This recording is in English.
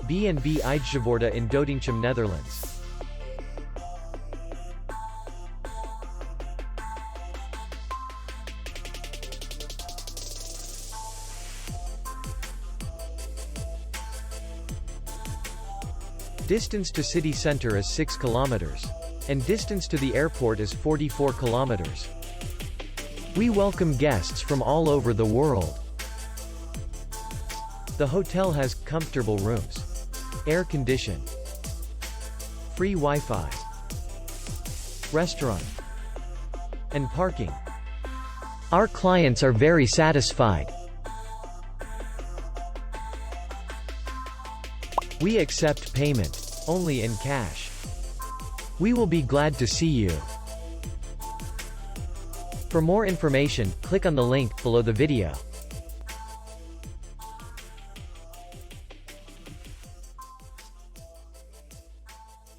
B&B IJzevoorde in Doetinchem, Netherlands. Distance to city center is 6 kilometers. And distance to the airport is 44 kilometers. We welcome guests from all over the world. The hotel has comfortable rooms, air condition, free Wi-Fi, restaurant, and parking. Our clients are very satisfied. We accept payment only in cash. We will be glad to see you. For more information, click on the link below the video.